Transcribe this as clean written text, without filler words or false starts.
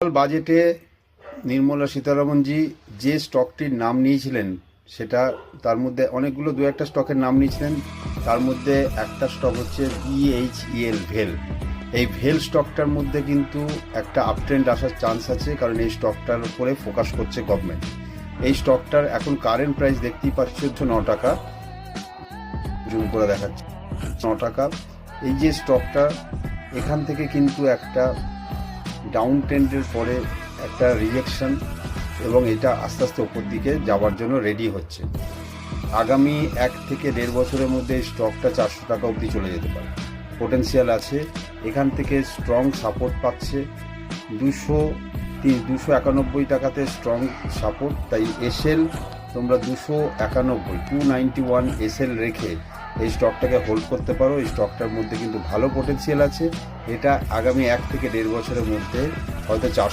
বাজেটে নির্মলা সীতারামনজি যে স্টকটির নাম নিয়েছিলেন সেটা তার মধ্যে অনেকগুলো দু একটা স্টকের নাম নিয়েছিলেন। তার মধ্যে একটা স্টক হচ্ছে BHEL ভেল। এই ভেল স্টকটার মধ্যে কিন্তু একটা আপট্রেন্ড আসার চান্স আছে, কারণ এই স্টকটার উপরে ফোকাস করছে গভর্নমেন্ট। এই স্টকটার এখন কারেন্ট প্রাইস দেখতেই পাচ্ছ হচ্ছে 9 টাকা, জুম করে দেখাচ্ছে 9 টাকা। এই যে স্টকটা এখান থেকে কিন্তু একটা ডাউন ট্রেন্ডের পরে একটা রিজেকশন, এবং এটা আস্তে আস্তে ওপর দিকে যাওয়ার জন্য রেডি হচ্ছে। আগামী 1 থেকে 1.5 বছরের মধ্যে এই স্টকটা 400 টাকা অবধি চলে যেতে পারে, পোটেন্সিয়াল আছে। এখান থেকে স্ট্রং সাপোর্ট পাচ্ছে 291 টাকাতে স্ট্রং সাপোর্ট। তাই এসএল তোমরা 291 এসএল রেখে এই স্টকটাকে হোল্ড করতে পারো। এই স্টকটার মধ্যে কিন্তু ভালো পোটেন্সিয়াল আছে। এটা আগামী 1 থেকে 1.5 বছরের মধ্যে হয়তো 400